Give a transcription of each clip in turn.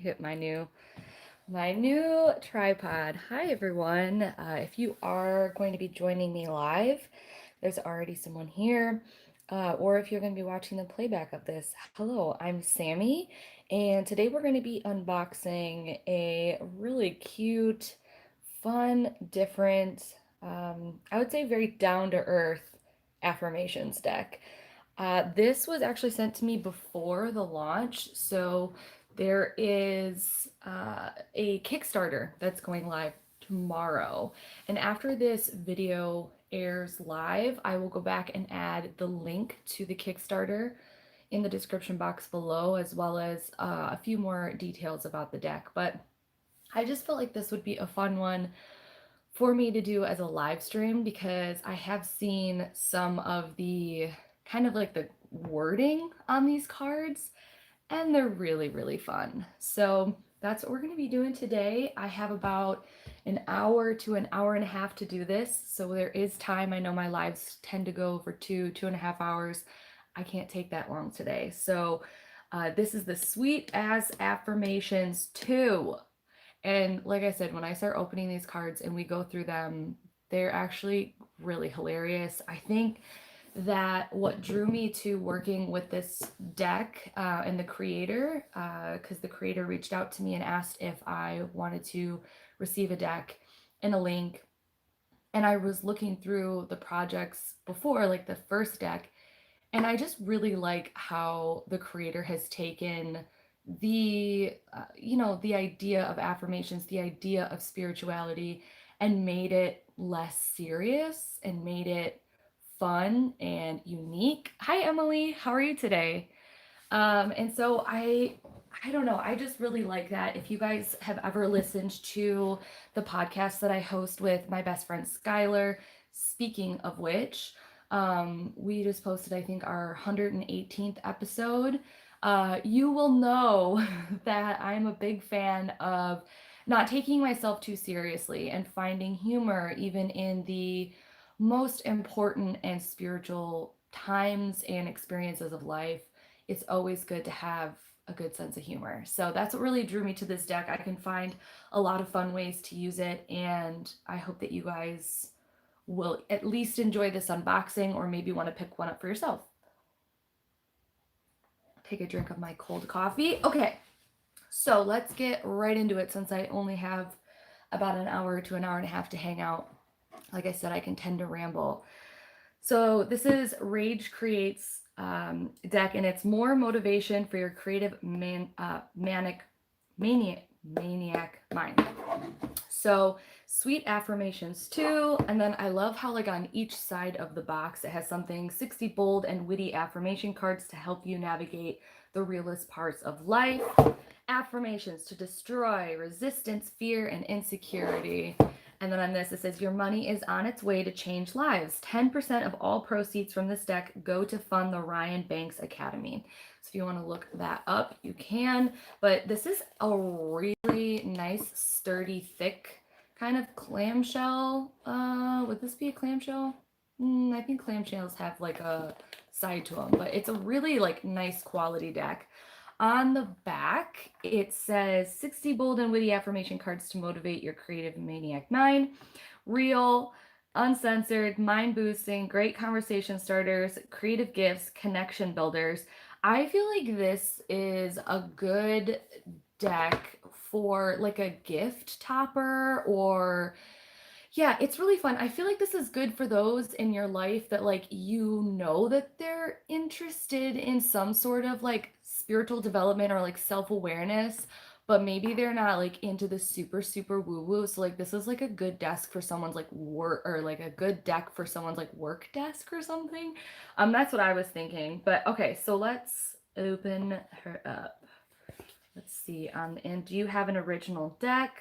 hit my new tripod. Hi everyone. If you are going to be joining me live, there's already someone here. Or if you're going to be watching the playback of this, hello, I'm Sammy, and today we're going to be unboxing a really cute, fun, different, I would say very down to earth affirmations deck. This was actually sent to me before the launch, so there is a Kickstarter that's going live tomorrow. And after this video airs live, I will go back and add the link to the Kickstarter in the description box below, as well as a few more details about the deck. But I just felt like this would be a fun one for me to do as a live stream because I have seen some of the kind of like the wording on these cards and they're really, really fun. So that's what we're going to be doing today. I have about an hour to an hour and a half to do this. So there is time. I know my lives tend to go over 2.5 hours. I can't take that long today. So this is the Sweet As Affirmations 2. And like I said, when I start opening these cards and we go through them, they're actually really hilarious. I think that what drew me to working with this deck and the creator, because the creator reached out to me and asked if I wanted to receive a deck and a link. And I was looking through the projects before, like the first deck, and I just really like how the creator has taken the idea of affirmations, the idea of spirituality, and made it less serious and made it fun and unique. Hi, Emily. How are you today? And so I don't know. I just really like that. If you guys have ever listened to the podcast that I host with my best friend Skylar, speaking of which, we just posted, I think, our 118th episode. You will know that I'm a big fan of not taking myself too seriously and finding humor even in the most important and spiritual times and experiences of life. It's always good to have a good sense of humor. So that's what really drew me to this deck. I can find a lot of fun ways to use it, and I hope that you guys will at least enjoy this unboxing or maybe want to pick one up for yourself. Take a drink of my cold coffee. Okay, so let's get right into it since I only have about an hour to an hour and a half to hang out. Like I said, I can tend to ramble. So this is Rage Creates deck, and it's more motivation for your creative maniac mind. So Sweet Affirmations 2, and then I love how like on each side of the box it has something 60 bold and witty affirmation cards to help you navigate the realest parts of life. Affirmations to destroy resistance, fear, and insecurity. And then on this, it says, your money is on its way to change lives. 10% of all proceeds from this deck go to fund the Ryan Banks Academy. So if you want to look that up, you can. But this is a really nice, sturdy, thick kind of clamshell. Would this be a clamshell? I think clamshells have like a side to them, but it's a really like nice quality deck. On the back, it says 60 bold and witty affirmation cards to motivate your creative maniac mind. Real, uncensored, mind boosting, great conversation starters, creative gifts, connection builders. I feel like this is a good deck for like a gift topper or yeah, it's really fun. I feel like this is good for those in your life that like you know that they're interested in some sort of like spiritual development or like self-awareness, but maybe they're not like into the super super woo-woo. So like this is like a good desk for someone's like work or like a good deck for someone's like work desk or something. That's what I was thinking. But okay, so let's open her up. Let's see. And do you have an original deck?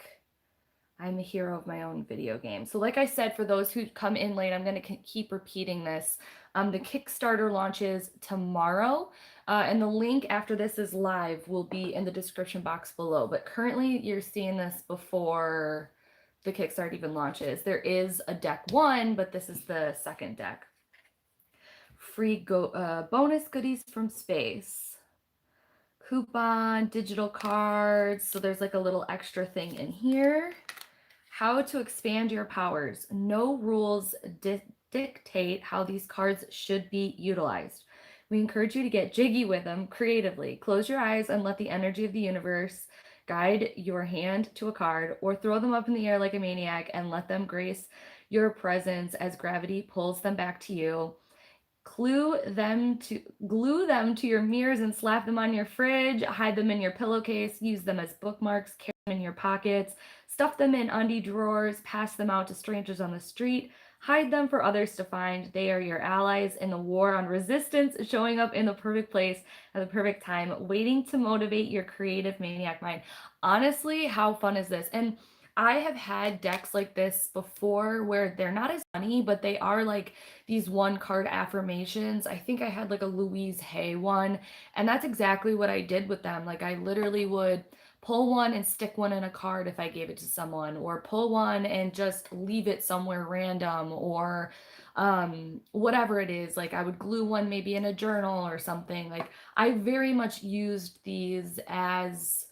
I'm the hero of my own video game. So like I said, for those who come in late, I'm going to keep repeating this. The Kickstarter launches tomorrow, and the link after this is live will be in the description box below. But currently, you're seeing this before the Kickstarter even launches. There is a deck 1, but this is the second deck. Free bonus goodies from space. coupon, digital cards. So there's like a little extra thing in here. How to expand your powers. No rules dictate how these cards should be utilized. We encourage you to get jiggy with them creatively. Close your eyes and let the energy of the universe guide your hand to a card, or throw them up in the air like a maniac and let them grace your presence as gravity pulls them back to you. Glue them to your mirrors and slap them on your fridge. Hide them in your pillowcase. Use them as bookmarks. Carry them in your pockets. Stuff them in undie drawers. Pass them out to strangers on the street. Hide them for others to find. They are your allies in the war on resistance, showing up in the perfect place at the perfect time, waiting to motivate your creative maniac mind. Honestly, how fun is this? And I have had decks like this before where they're not as funny, but they are like these one card affirmations. I think I had like a Louise Hay one, and that's exactly what I did with them. Like I literally would pull one and stick one in a card if I gave it to someone, or pull one and just leave it somewhere random, or whatever it is. Like I would glue one maybe in a journal or something. Like I very much used these as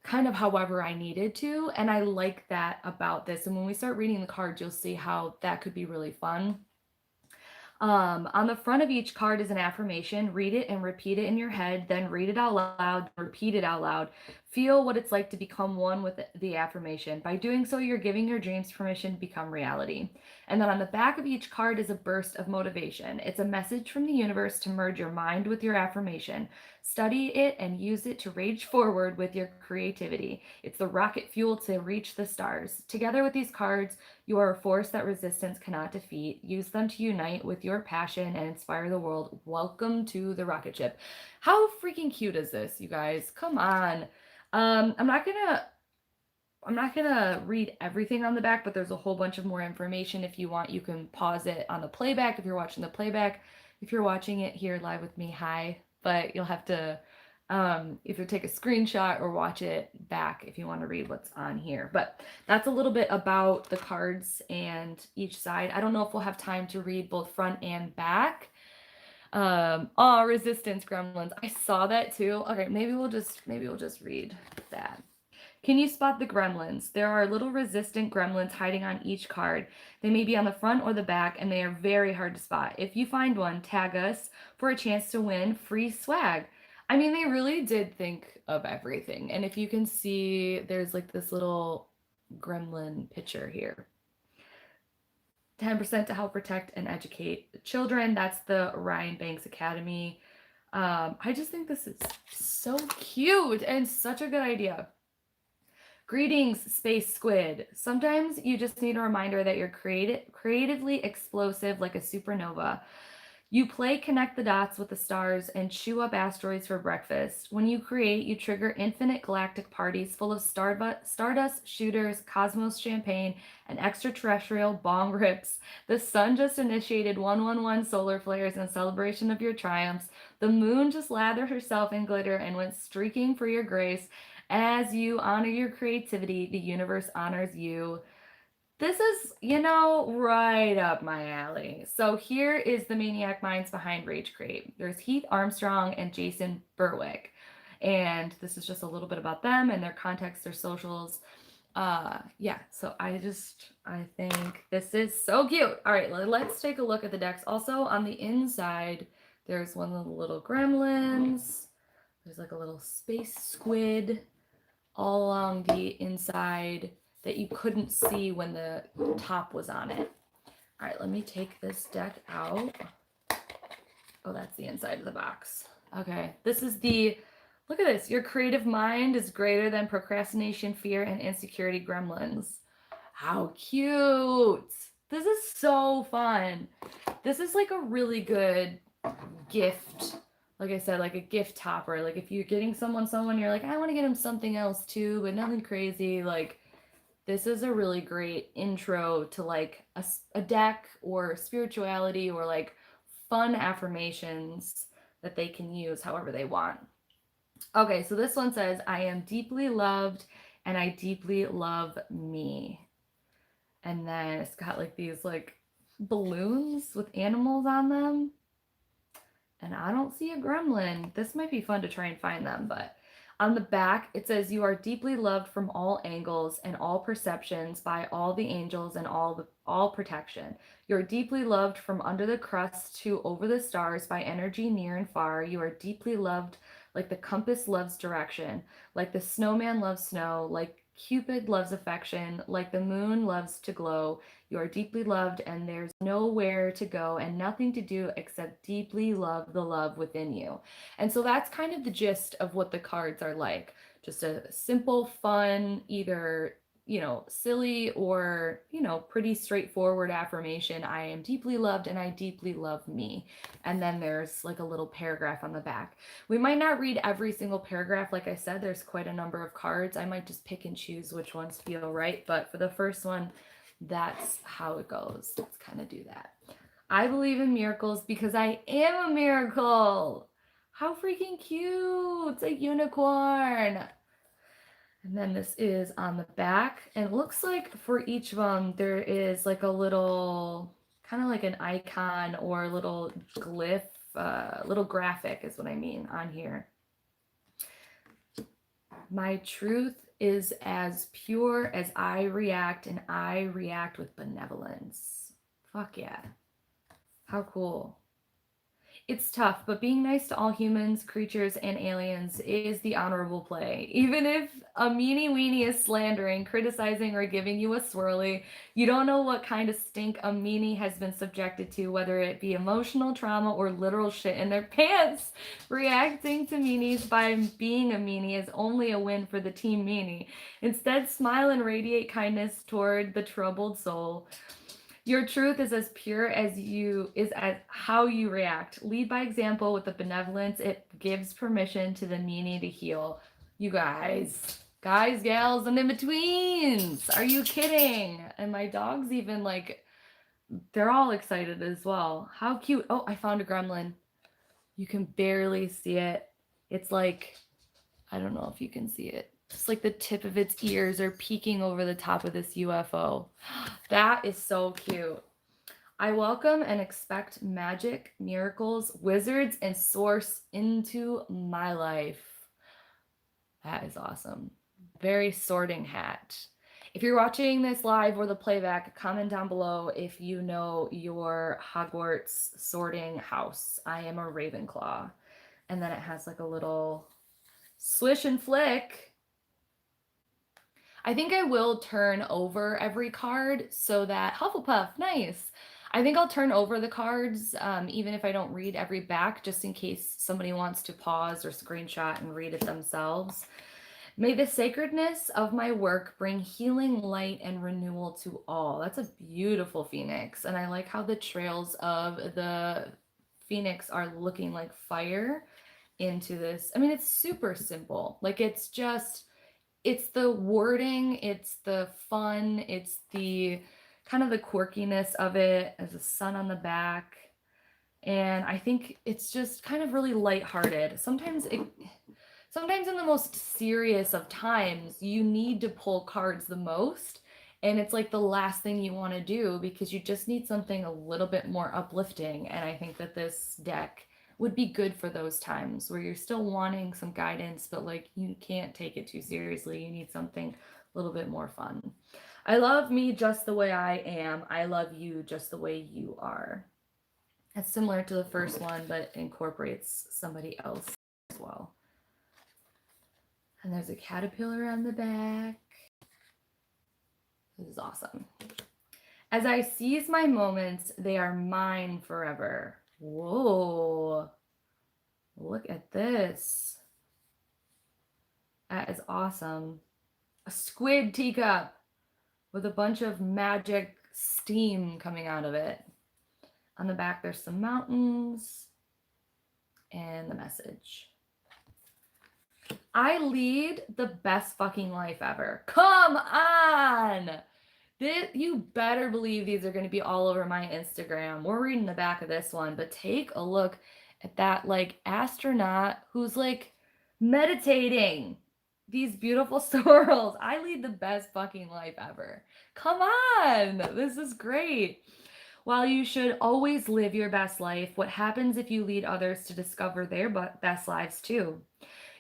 kind of however I needed to, and I like that about this. And when we start reading the cards, you'll see how that could be really fun. On the front of each card is an affirmation. Read it and repeat it in your head, then read it out loud, repeat it out loud. Feel what it's like to become one with the affirmation. By doing so, you're giving your dreams permission to become reality. And then on the back of each card is a burst of motivation. It's a message from the universe to merge your mind with your affirmation. Study it and use it to rage forward with your creativity. It's the rocket fuel to reach the stars. Together with these cards, you are a force that resistance cannot defeat. Use them to unite with your passion and inspire the world. Welcome to the rocket ship. How freaking cute is this, you guys? Come on. I'm not gonna read everything on the back, but there's a whole bunch of more information. If you want, you can pause it on the playback if you're watching the playback. If you're watching it here live with me, hi. But you'll have to either take a screenshot or watch it back if you want to read what's on here. But that's a little bit about the cards and each side. I don't know if we'll have time to read both front and back. Oh, resistance gremlins. I saw that too. Okay, maybe we'll just read that. Can you spot the gremlins? There are little resistant gremlins hiding on each card. They may be on the front or the back, and they are very hard to spot. If you find one, tag us for a chance to win free swag. I mean, they really did think of everything. And if you can see, there's like this little gremlin picture here. 10% to help protect and educate children. That's the Ryan Banks Academy. I just think this is so cute and such a good idea. Greetings, Space Squid. Sometimes you just need a reminder that you're creatively explosive like a supernova. You play connect the dots with the stars and chew up asteroids for breakfast. When you create, you trigger infinite galactic parties full of stardust shooters, cosmos champagne, and extraterrestrial bong rips. The sun just initiated 111 solar flares in celebration of your triumphs. The moon just lathered herself in glitter and went streaking for your grace. As you honor your creativity, the universe honors you. This is, right up my alley. So here is the maniac minds behind Rage Crate. There's Heath Armstrong and Jason Berwick. And this is just a little bit about them and their context, their socials. So I think this is so cute. All right, let's take a look at the decks. Also on the inside, there's one of the little gremlins. There's like a little space squid all along the inside that you couldn't see when the top was on it. All right, let me take this deck out. Oh, that's the inside of the box. Okay, this is look at this. Your creative mind is greater than procrastination, fear, and insecurity gremlins. How cute. This is so fun. This is like a really good gift. Like I said, like a gift topper. Like if you're getting someone, you're like, I want to get them something else too, but nothing crazy. Like this is a really great intro to like a deck or spirituality or like fun affirmations that they can use however they want. Okay, so this one says, I am deeply loved and I deeply love me. And then it's got like these like balloons with animals on them. And I don't see a gremlin. This might be fun to try and find them, but On the back, it says, "You are deeply loved from all angles and all perceptions by all the angels and all protection. You are deeply loved from under the crust to over the stars by energy near and far. You are deeply loved like the compass loves direction, like the snowman loves snow, like Cupid loves affection, like the moon loves to glow. You are deeply loved, and there's nowhere to go and nothing to do except deeply love the love within you." And so that's kind of the gist of what the cards are like. Just a simple, fun, either, silly or, pretty straightforward affirmation. I am deeply loved and I deeply love me. And then there's like a little paragraph on the back. We might not read every single paragraph. Like I said, there's quite a number of cards. I might just pick and choose which ones feel right. But for the first one, that's how it goes. Let's kind of do that. I believe in miracles because I am a miracle. How freaking cute. It's a unicorn. And then this is on the back. And it looks like for each of them, there is like a little, kind of like an icon or a little glyph, little graphic is what I mean on here. My truth is as pure as I react, and I react with benevolence. Fuck yeah. How cool. It's tough, but being nice to all humans, creatures, and aliens is the honorable play. Even if a meanie weenie is slandering, criticizing, or giving you a swirly, you don't know what kind of stink a meanie has been subjected to, whether it be emotional trauma or literal shit in their pants. Reacting to meanies by being a meanie is only a win for the team meanie. Instead, smile and radiate kindness toward the troubled soul. Your truth is as pure as how you react. Lead by example with the benevolence. It gives permission to the meanie to heal. You guys, gals, and in-betweens. Are you kidding? And my dog's even like, they're all excited as well. How cute. Oh, I found a gremlin. You can barely see it. It's like, I don't know if you can see it. Just like the tip of its ears are peeking over the top of this UFO. That is so cute. I welcome and expect magic, miracles, wizards, and source into my life. That is awesome. Very sorting hat. If you're watching this live or the playback, comment down below if you know your Hogwarts sorting house. I am a Ravenclaw. And then it has like a little swish and flick. I think I will turn over every card so that Hufflepuff, nice. I think I'll turn over the cards, even if I don't read every back, just in case somebody wants to pause or screenshot and read it themselves. May the sacredness of my work bring healing, light, and renewal to all. That's a beautiful phoenix. And I like how the trails of the phoenix are looking like fire into this. I mean, it's super simple. Like, it's the wording, it's the fun, it's the kind of the quirkiness of it as a sun on the back. And I think it's just kind of really lighthearted. Sometimes in the most serious of times, you need to pull cards the most. And it's like the last thing you want to do because you just need something a little bit more uplifting. And I think that this deck would be good for those times where you're still wanting some guidance, but like you can't take it too seriously. You need something a little bit more fun. I love me just the way I am. I love you just the way you are. It's similar to the first one, but incorporates somebody else as well. And there's a caterpillar on the back. This is awesome. As I seize my moments, they are mine forever. Whoa. Look at this. That is awesome. A squid teacup with a bunch of magic steam coming out of it. On the back, there's some mountains and the message. I lead the best fucking life ever. Come on! You better believe these are going to be all over my Instagram. We're reading the back of this one, but take a look at that like astronaut who's like meditating. These beautiful swirls. I lead the best fucking life ever. Come on! This is great. While you should always live your best life, what happens if you lead others to discover their best lives too?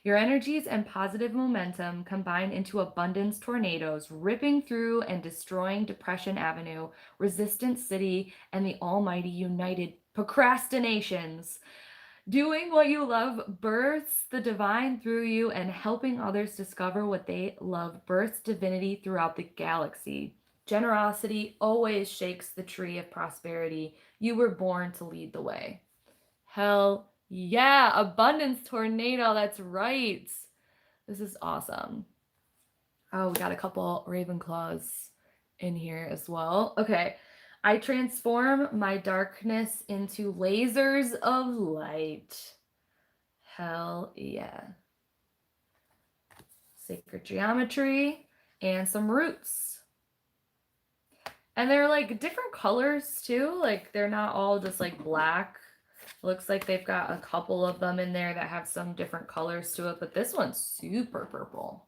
Your energies and positive momentum combine into abundance tornadoes, ripping through and destroying Depression Avenue, Resistance City, and the almighty united procrastinations. Doing what you love births the divine through you, and helping others discover what they love births divinity throughout the galaxy. Generosity always shakes the tree of prosperity. You were born to lead the way. Hell yeah, abundance tornado, that's right. This is awesome. Oh, we got a couple Ravenclaws in here as well. Okay. I transform my darkness into lasers of light. Hell yeah. Sacred geometry and some roots. And they're like different colors too. Like they're not all just like black. Looks like they've got a couple of them in there that have some different colors to it, but this one's super purple.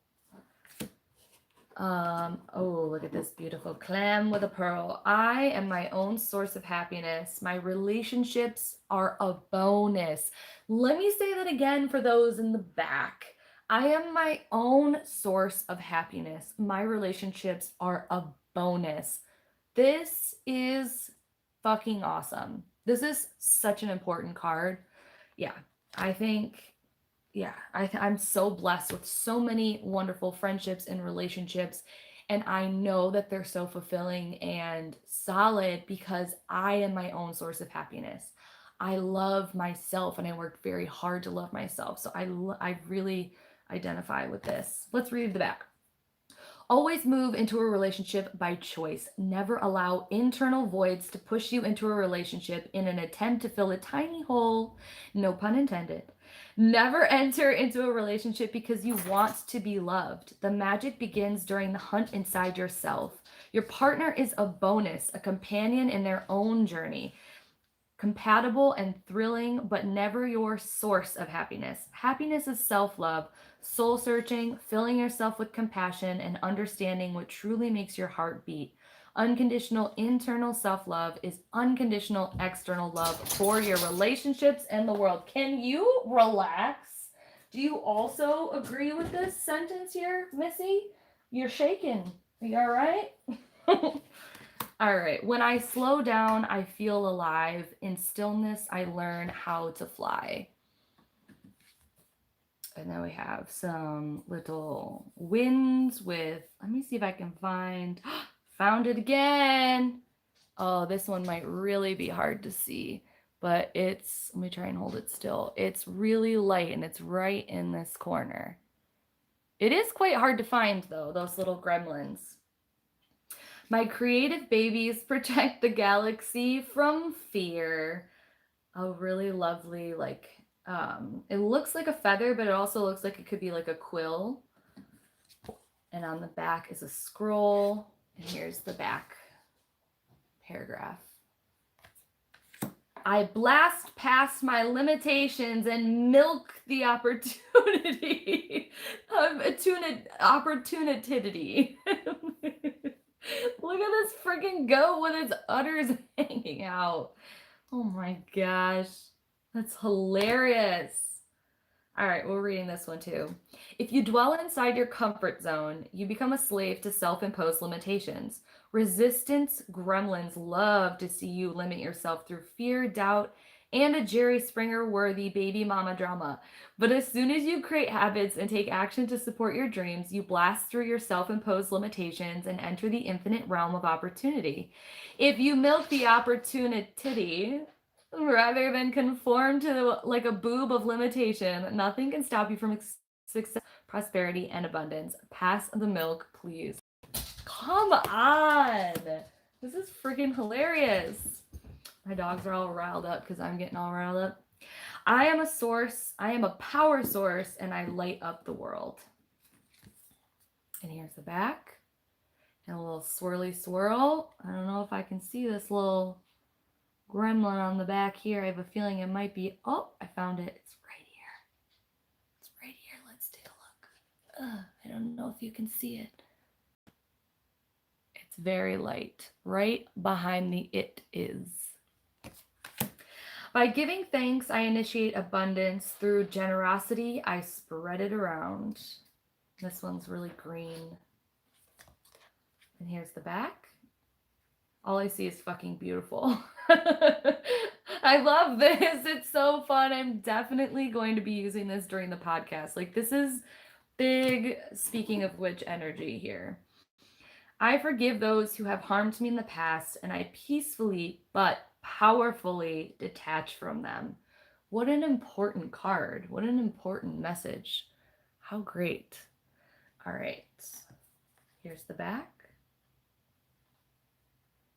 Oh, look at this beautiful clam with a pearl. I am my own source of happiness. My relationships are a bonus. Let me say that again for those in the back. I am my own source of happiness. My relationships are a bonus. This is fucking awesome. This is such an important card. Yeah, I think I'm so blessed with so many wonderful friendships and relationships. And I know that they're so fulfilling and solid because I am my own source of happiness. I love myself and I work very hard to love myself. So I really identify with this. Let's read the back. Always move into a relationship by choice. Never allow internal voids to push you into a relationship in an attempt to fill a tiny hole. No pun intended. Never enter into a relationship because you want to be loved. The magic begins during the hunt inside yourself. Your partner is a bonus, a companion in their own journey. Compatible and thrilling, but never your source of happiness. Happiness is self-love, soul searching, filling yourself with compassion, and understanding what truly makes your heart beat. Unconditional internal self-love is unconditional external love for your relationships and the world. Can you relax? Do you also agree with this sentence here, Missy? You're shaking. Are you all right? All right. When I slow down, I feel alive. In stillness, I learn how to fly. And then we have some little winds with, let me see if I can found it again. Oh, this one might really be hard to see, but let me try and hold it still. It's really light and it's right in this corner. It is quite hard to find though, those little gremlins. My creative babies protect the galaxy from fear. A really lovely, it looks like a feather, but it also looks like it could be like a quill. And on the back is a scroll. And here's the back paragraph. I blast past my limitations and milk the opportunity. Opportunity. Look at this freaking goat with its udders hanging out. Oh my gosh. That's hilarious. All right, we're reading this one too. If you dwell inside your comfort zone, you become a slave to self-imposed limitations. Resistance gremlins love to see you limit yourself through fear, doubt, and a Jerry Springer worthy baby mama drama. But as soon as you create habits and take action to support your dreams, you blast through your self-imposed limitations and enter the infinite realm of opportunity. If you milk the opportunity rather than conform to like a boob of limitation, nothing can stop you from success, prosperity, and abundance. Pass the milk, please. Come on! This is freaking hilarious. My dogs are all riled up because I'm getting all riled up. I am a source, I am a power source, and I light up the world. And here's the back. And a little swirly swirl. I don't know if I can see this little gremlin on the back here. I have a feeling it might be, oh, I found it. It's right here. It's right here. Let's take a look. I don't know if you can see it. It's very light. Right behind the it is. By giving thanks, I initiate abundance. Through generosity, I spread it around. This one's really green. And here's the back. All I see is fucking beautiful. I love this. It's so fun. I'm definitely going to be using this during the podcast. Like, this is big, speaking of which, energy here. I forgive those who have harmed me in the past, and I peacefully but powerfully detach from them. What an important card. What an important message. How great. All right. Here's the back.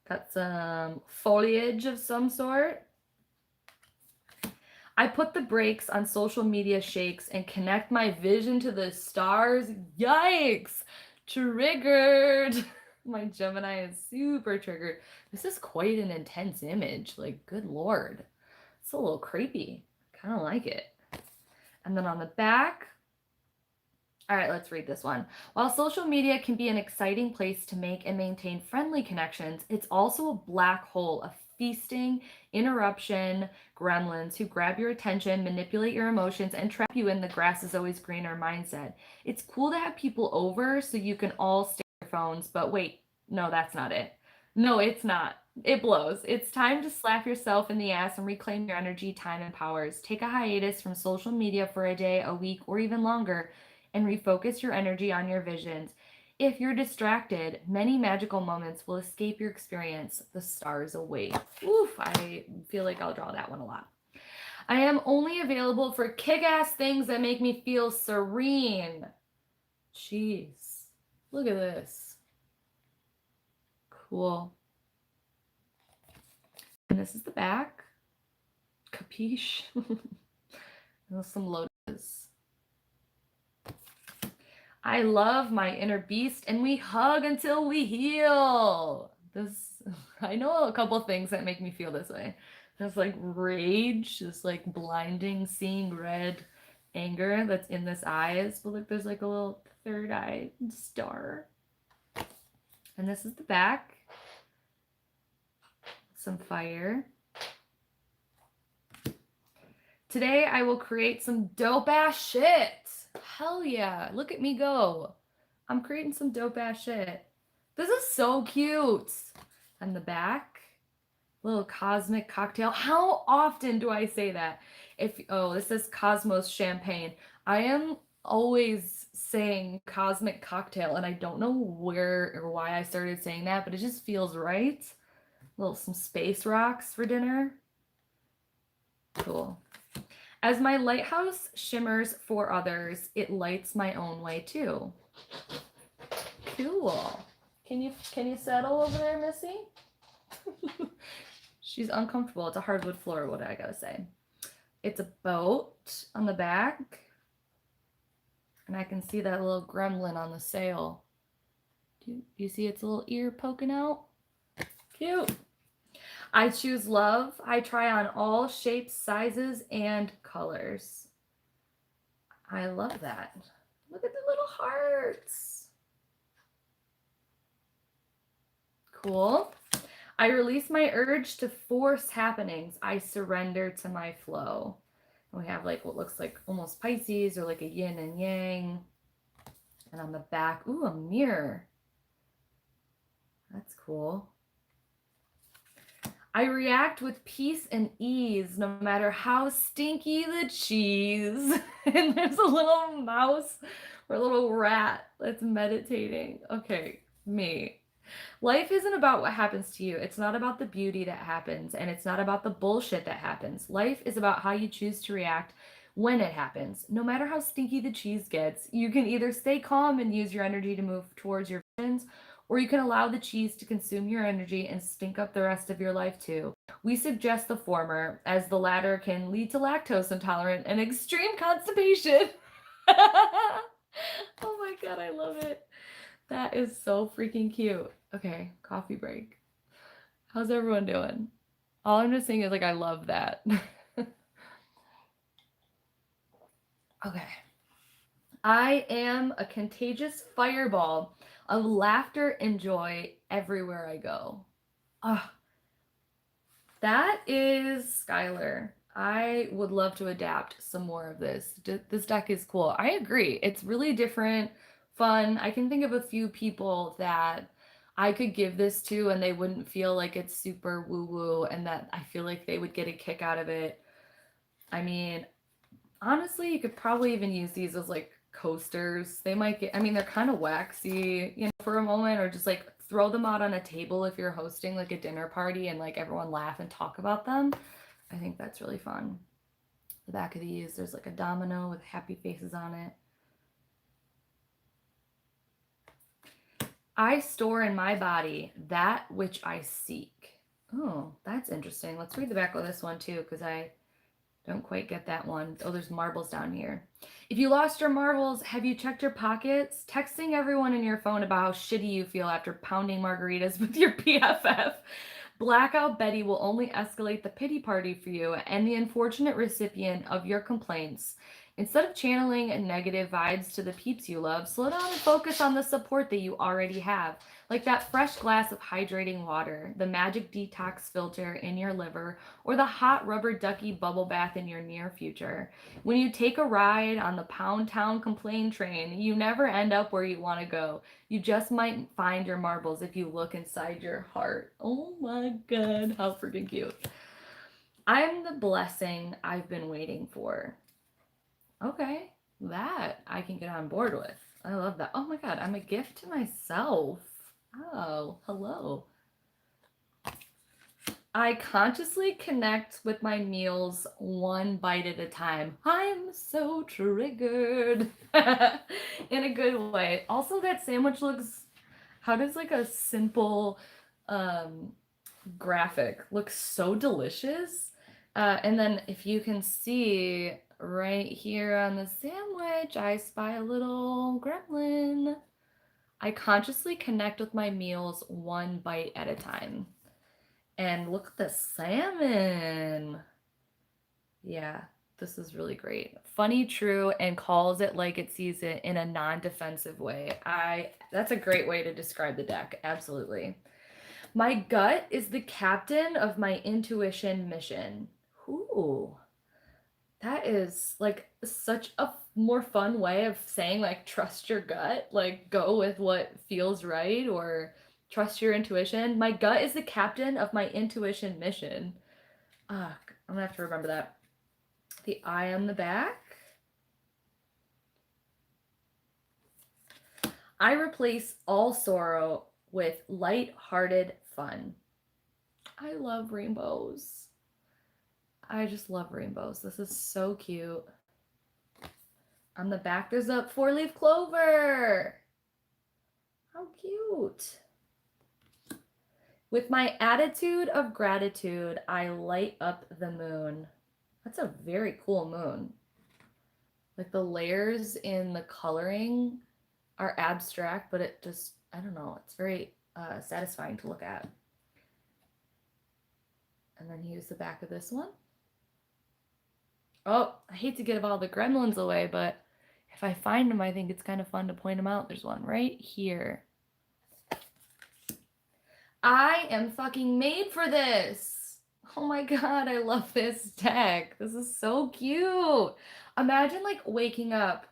Got some foliage of some sort. I put the brakes on social media shakes and connect my vision to the stars. Yikes! Triggered. My Gemini is super triggered. This is quite an intense image. Like, good Lord. It's a little creepy. Kind of like it. And then on the back, all right, let's read this one. While social media can be an exciting place to make and maintain friendly connections, it's also a black hole of feasting, interruption, gremlins who grab your attention, manipulate your emotions, and trap you in the grass is always greener mindset. It's cool to have people over so you can all stare at your phones, but wait, no, that's not it. No, it's not. It blows. It's time to slap yourself in the ass and reclaim your energy, time, and powers. Take a hiatus from social media for a day, a week, or even longer and refocus your energy on your visions. If you're distracted, many magical moments will escape your experience. The stars await. Oof, I feel like I'll draw that one a lot. I am only available for kick-ass things that make me feel serene. Jeez, look at this. Cool. And this is the back. Capiche? And some lotuses. I love my inner beast and we hug until we heal. I know a couple things that make me feel this way. There's like rage, this like blinding, seeing red anger that's in this eyes. But look, there's like a little third eye star. And this is the back. Some fire. Today I will create some dope ass shit. Hell yeah. Look at me go. I'm creating some dope ass shit. This is so cute. And the back, little cosmic cocktail. How often do I say that? This is Cosmos Champagne. I am always saying cosmic cocktail, and I don't know where or why I started saying that, but it just feels right. Some space rocks for dinner. Cool. As my lighthouse shimmers for others, it lights my own way too. Cool. Can you settle over there, Missy? She's uncomfortable. It's a hardwood floor, what I gotta say. It's a boat on the back. And I can see that little gremlin on the sail. Do you see its little ear poking out? Cute. I choose love. I try on all shapes, sizes, and colors. I love that. Look at the little hearts. Cool. I release my urge to force happenings. I surrender to my flow. And we have like what looks like almost Pisces or like a yin and yang. And on the back, ooh, a mirror. That's cool. I react with peace and ease, no matter how stinky the cheese. And there's a little mouse or a little rat that's meditating. Okay, me. Life isn't about what happens to you. It's not about the beauty that happens, and it's not about the bullshit that happens. Life is about how you choose to react when it happens. No matter how stinky the cheese gets, you can either stay calm and use your energy to move towards your visions, or you can allow the cheese to consume your energy and stink up the rest of your life too. We suggest the former, as the latter can lead to lactose intolerance and extreme constipation. Oh my God, I love it. That is so freaking cute. Okay, coffee break. How's everyone doing? All I'm just saying is like, I love that. Okay. I am a contagious fireball of laughter and joy everywhere I go. That is Skylar. I would love to adapt some more of this. This deck is cool. I agree. It's really different, fun. I can think of a few people that I could give this to and they wouldn't feel like it's super woo-woo and that I feel like they would get a kick out of it. I mean, honestly, you could probably even use these as like coasters. They might get, I mean, they're kind of waxy, for a moment, or just like throw them out on a table if you're hosting like a dinner party and like everyone laugh and talk about them. I think that's really fun. The back of these, there's like a domino with happy faces on it. I store in my body that which I seek. Oh, that's interesting. Let's read the back of this one too, because I don't quite get that one. Oh, there's marbles down here. If you lost your marbles, have you checked your pockets? Texting everyone in your phone about how shitty you feel after pounding margaritas with your PFF. Blackout Betty will only escalate the pity party for you and the unfortunate recipient of your complaints. Instead of channeling negative vibes to the peeps you love, slow down and focus on the support that you already have. Like that fresh glass of hydrating water, the magic detox filter in your liver, or the hot rubber ducky bubble bath in your near future. When you take a ride on the Pound Town complain train, you never end up where you want to go. You just might find your marbles if you look inside your heart. Oh my god, how freaking cute. I'm the blessing I've been waiting for. Okay, that I can get on board with. I love that. Oh my god, I'm a gift to myself. Oh, hello. I consciously connect with my meals one bite at a time. I'm so triggered. In a good way. Also, that sandwich looks... How does like a simple graphic look so delicious? And then if you can see right here on the sandwich, I spy a little gremlin. I consciously connect with my meals one bite at a time. And look at the salmon. Yeah, this is really great. Funny, true, and calls it like it sees it in a non-defensive way. That's a great way to describe the deck. Absolutely. My gut is the captain of my intuition mission. Ooh. That is like such a more fun way of saying like trust your gut, like go with what feels right or trust your intuition. My gut is the captain of my intuition mission. I'm gonna have to remember that. The eye on the back. I replace all sorrow with light-hearted fun. I love rainbows. I just love rainbows. This is so cute. On the back, there's a 4-leaf clover. How cute. With my attitude of gratitude, I light up the moon. That's a very cool moon. Like the layers in the coloring are abstract, but it just, I don't know, it's very satisfying to look at. And then here's the back of this one. Oh, I hate to give all the gremlins away, but if I find them, I think it's kind of fun to point them out. There's one right here. I am fucking made for this. Oh my god, I love this deck. This is so cute. Imagine like waking up.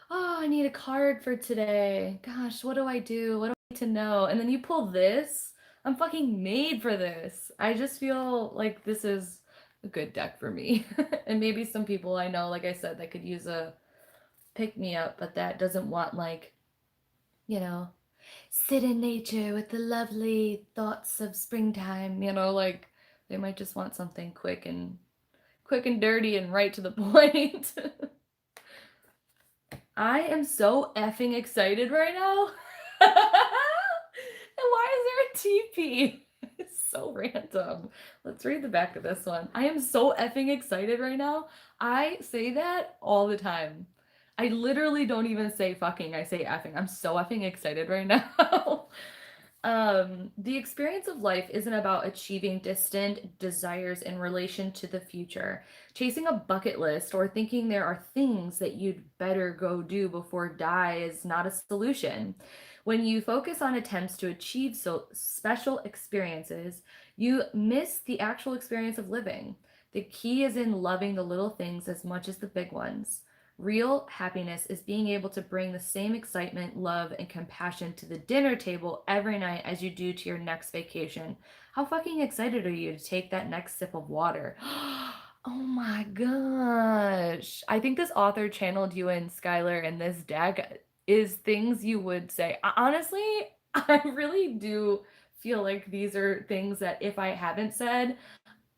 Oh, I need a card for today. Gosh, what do I do? What do I need to know? And then you pull this. I'm fucking made for this. I just feel like this is a good deck for me. And maybe some people I know, like I said, that could use a pick me up, but that doesn't want like, sit in nature with the lovely thoughts of springtime, like they might just want something quick and dirty and right to the point. I am so effing excited right now. And why is there a TP? It's so random. Let's read the back of this one. I am so effing excited right now. I say that all the time. I literally don't even say fucking, I say effing. I'm so effing excited right now. The experience of life isn't about achieving distant desires in relation to the future. Chasing a bucket list or thinking there are things that you'd better go do before die is not a solution. When you focus on attempts to achieve so special experiences, you miss the actual experience of living. The key is in loving the little things as much as the big ones. Real happiness is being able to bring the same excitement, love, and compassion to the dinner table every night as you do to your next vacation. How fucking excited are you to take that next sip of water? Oh my gosh. I think this author channeled you in, Skylar, and this deck is things you would say. Honestly, I really do feel like these are things that if I haven't said,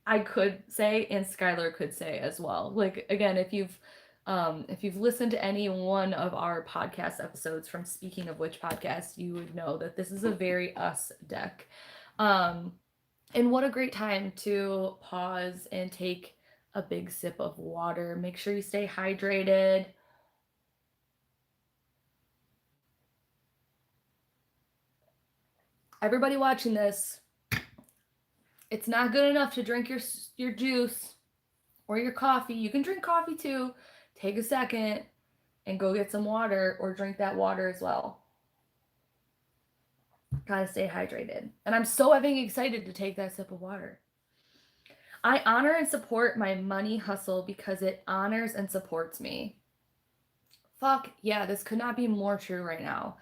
I could say and Skylar could say as well. Like again, if you've listened to any one of our podcast episodes from Speaking of Which podcast, you would know that this is a very us deck. And what a great time to pause and take a big sip of water. Make sure you stay hydrated. Everybody watching this, it's not good enough to drink your juice or your coffee. You can drink coffee too. Take a second and go get some water or drink that water as well. Gotta stay hydrated. And I'm so effing excited to take that sip of water. I honor and support my money hustle because it honors and supports me. Fuck yeah, this could not be more true right now.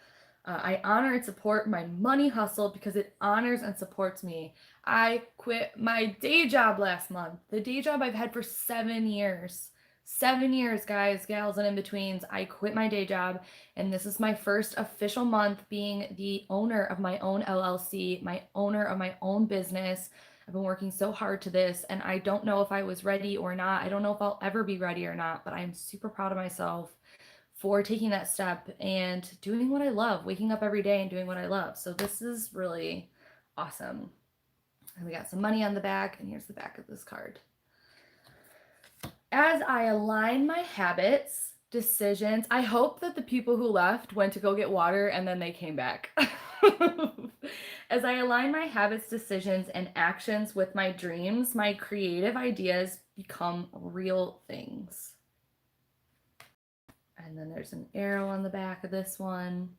I honor and support my money hustle because it honors and supports me. I quit my day job last month. The day job I've had for 7 years. 7 years, guys, gals, and in-betweens. I quit my day job, and this is my first official month being the owner of my own LLC, my owner of my own business. I've been working so hard to this, and I don't know if I was ready or not. I don't know if I'll ever be ready or not, but I'm super proud of myself for taking that step and doing what I love, waking up every day and doing what I love. So this is really awesome. And we got some money on the back, and here's the back of this card. As I align my habits, decisions, I hope that the people who left went to go get water and then they came back. As I align my habits, decisions, and actions with my dreams, my creative ideas become real things. And then there's an arrow on the back of this one.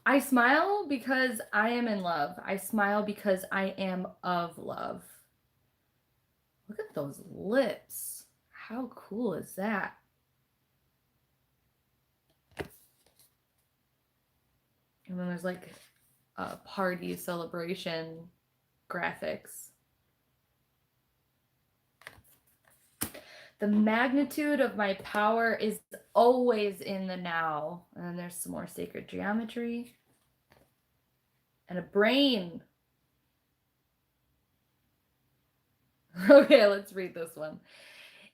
I smile because I am in love. I smile because I am of love. Look at those lips. How cool is that? And then there's like a party celebration graphics. The magnitude of my power is always in the now. And then there's some more sacred geometry. And a brain. Okay, let's read this one.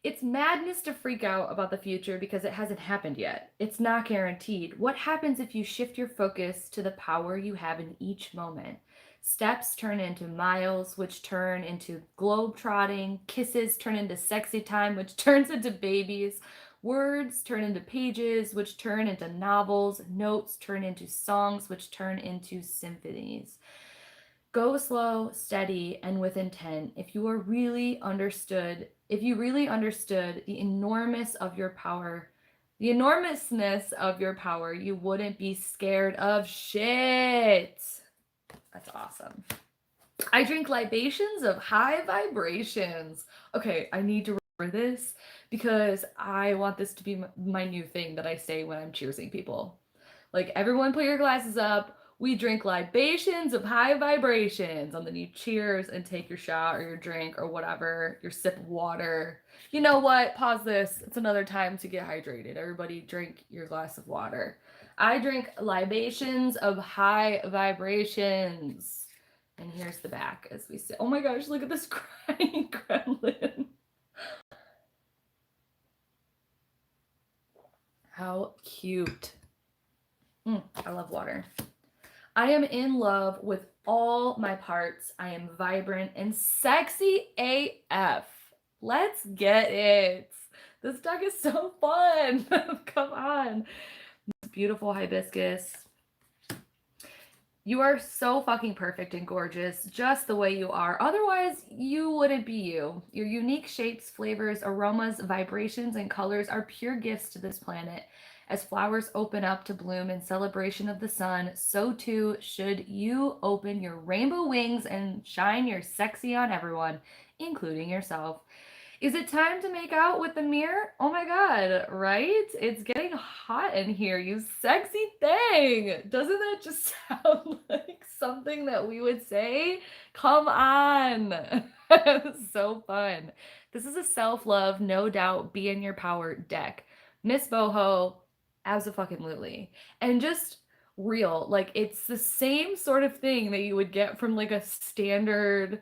It's madness to freak out about the future because it hasn't happened yet. It's not guaranteed. What happens if you shift your focus to the power you have in each moment? Steps turn into miles, which turn into globe-trotting. Kisses turn into sexy time, which turns into babies. Words turn into pages, which turn into novels. Notes turn into songs, which turn into symphonies. Go slow, steady, and with intent. If you really understood the enormousness of your power, you wouldn't be scared of shit. That's awesome. I drink libations of high vibrations. Okay, I need to remember this because I want this to be my new thing that I say when I'm cheersing people. Like, everyone put your glasses up. We drink libations of high vibrations. And then you cheers and take your shot or your drink or whatever, your sip of water. You know what? Pause this. It's another time to get hydrated. Everybody drink your glass of water. I drink libations of high vibrations. And here's the back as we say, oh my gosh, look at this crying gremlin. How cute. I love water. I am in love with all my parts. I am vibrant and sexy AF. Let's get it. This deck is so fun. Come on. Beautiful hibiscus. You are so fucking perfect and gorgeous, just the way you are. Otherwise, you wouldn't be you. Your unique shapes, flavors, aromas, vibrations, and colors are pure gifts to this planet. As flowers open up to bloom in celebration of the sun, so too should you open your rainbow wings and shine your sexy on everyone, including yourself. Is it time to make out with the mirror? Oh my god, right? It's getting hot in here, you sexy thing. Doesn't that just sound like something that we would say? Come on. So fun. This is a self love, no doubt, be in your power deck. Miss Boho, absolutely. And just real, like it's the same sort of thing that you would get from like a standard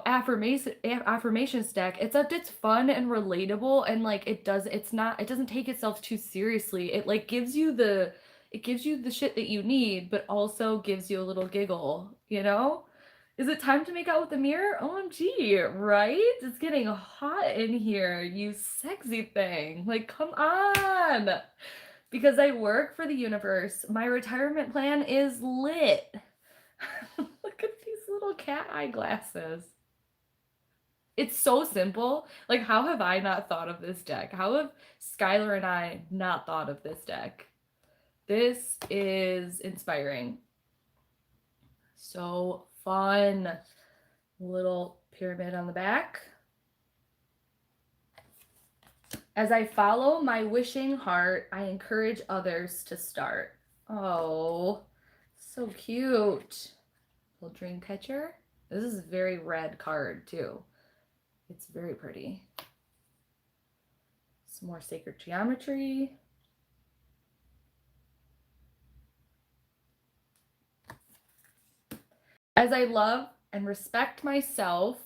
affirmation deck, except it's fun and relatable, and like it doesn't take itself too seriously. It like gives you the shit that you need, but also gives you a little giggle, you know? Is it time to make out with the mirror? OMG, right? It's getting hot in here, you sexy thing. Like, come on. Because I work for the universe, my retirement plan is lit. Look at these little cat eye glasses. It's so simple. Like, how have I not thought of this deck? How have Skylar and I not thought of this deck? This is inspiring. So fun. Little pyramid on the back. As I follow my wishing heart, I encourage others to start. Oh, so cute. Little dream catcher. This is a very red card too. It's very pretty. Some more sacred geometry. As I love and respect myself,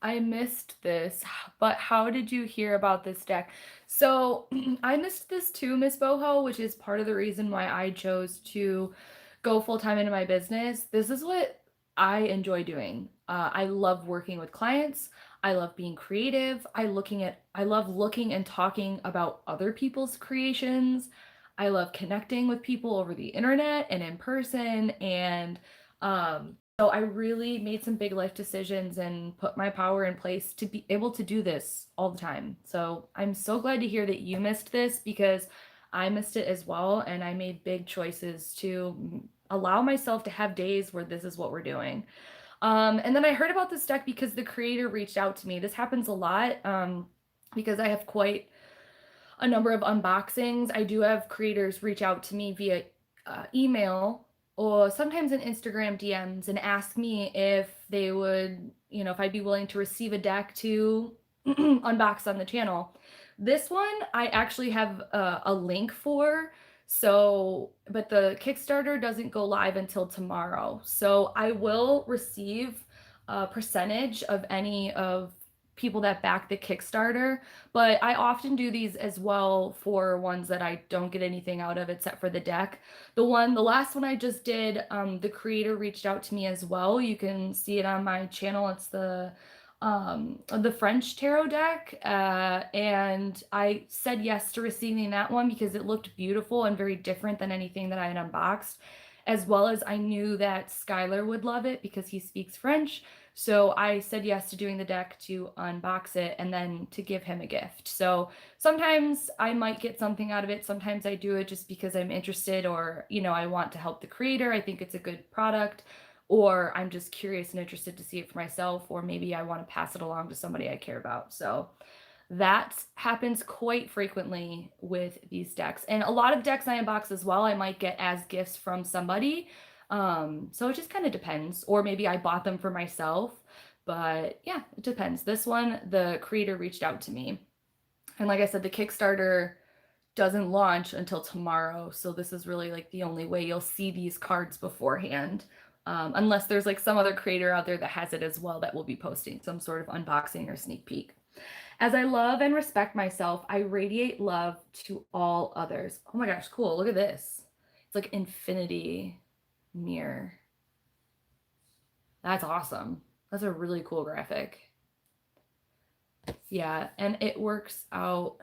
I missed this, but how did you hear about this deck? So I missed this too, Miss Boho, which is part of the reason why I chose to go full time into my business. This is what I enjoy doing. I love working with clients. I love being creative. I love looking and talking about other people's creations. I love connecting with people over the internet and in person, and so I really made some big life decisions and put my power in place to be able to do this all the time. So I'm so glad to hear that you missed this, because I missed it as well. And I made big choices to allow myself to have days where this is what we're doing. And then I heard about this deck because the creator reached out to me. This happens a lot because I have quite a number of unboxings. I do have creators reach out to me via email or sometimes in Instagram DMs and ask me if they would, if I'd be willing to receive a deck to unbox on the channel. This one I actually have a link for. So, but the Kickstarter doesn't go live until tomorrow. So I will receive a percentage of any of people that back the Kickstarter, but I often do these as well for ones that I don't get anything out of except for the deck. The last one I just did, the creator reached out to me as well. You can see it on my channel. It's the French tarot deck, and I said yes to receiving that one because it looked beautiful and very different than anything that I had unboxed, as well as I knew that Skylar would love it because he speaks French. So I said yes to doing the deck to unbox it and then to give him a gift. So sometimes I might get something out of it. Sometimes I do it just because I'm interested, or, I want to help the creator. I think it's a good product, or I'm just curious and interested to see it for myself, or maybe I want to pass it along to somebody I care about. So that happens quite frequently with these decks. And a lot of decks I unbox as well, I might get as gifts from somebody. So it just kind of depends, or maybe I bought them for myself, but yeah, it depends. This one, the creator reached out to me, and like I said, the Kickstarter doesn't launch until tomorrow, so this is really like the only way you'll see these cards beforehand, unless there's like some other creator out there that has it as well that will be posting some sort of unboxing or sneak peek. As I love and respect myself, I radiate love to all others. Oh my gosh, cool. Look at this. It's like infinity mirror. That's awesome. That's a really cool graphic. Yeah, and it works out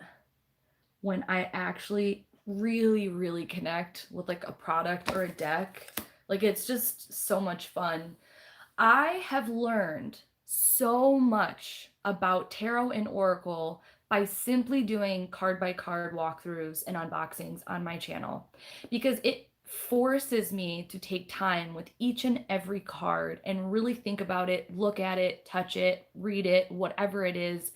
when I actually really, really connect with like a product or a deck. Like, it's just so much fun. I have learned so much about tarot and oracle by simply doing card by card walkthroughs and unboxings on my channel, because it forces me to take time with each and every card and really think about it, look at it, touch it, read it, whatever it is.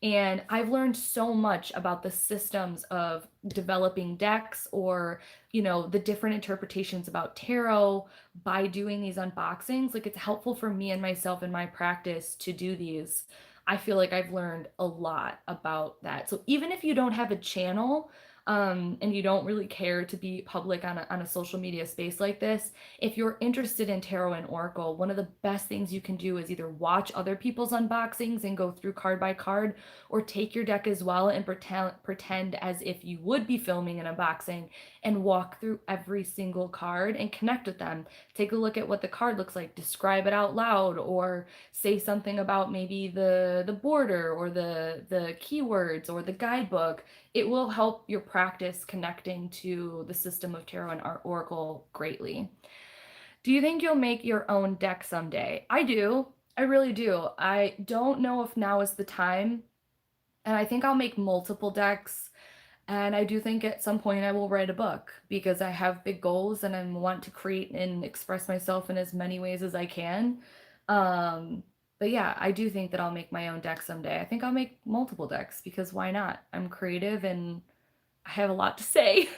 And I've learned so much about the systems of developing decks, or, the different interpretations about tarot by doing these unboxings. Like, it's helpful for me and myself in my practice to do these. I feel like I've learned a lot about that. So even if you don't have a channel, and you don't really care to be public on a social media space like this, if you're interested in tarot and oracle, one of the best things you can do is either watch other people's unboxings and go through card by card, or take your deck as well and pretend as if you would be filming an unboxing and walk through every single card and connect with them. Take a look at what the card looks like, describe it out loud, or say something about maybe the border or the keywords or the guidebook. It will help your practice connecting to the system of tarot and oracle greatly. Do you think you'll make your own deck someday? I do. I really do. I don't know if now is the time, and I think I'll make multiple decks. And I do think at some point I will write a book, because I have big goals and I want to create and express myself in as many ways as I can. But yeah, I do think that I'll make my own deck someday. I think I'll make multiple decks, because why not? I'm creative and I have a lot to say.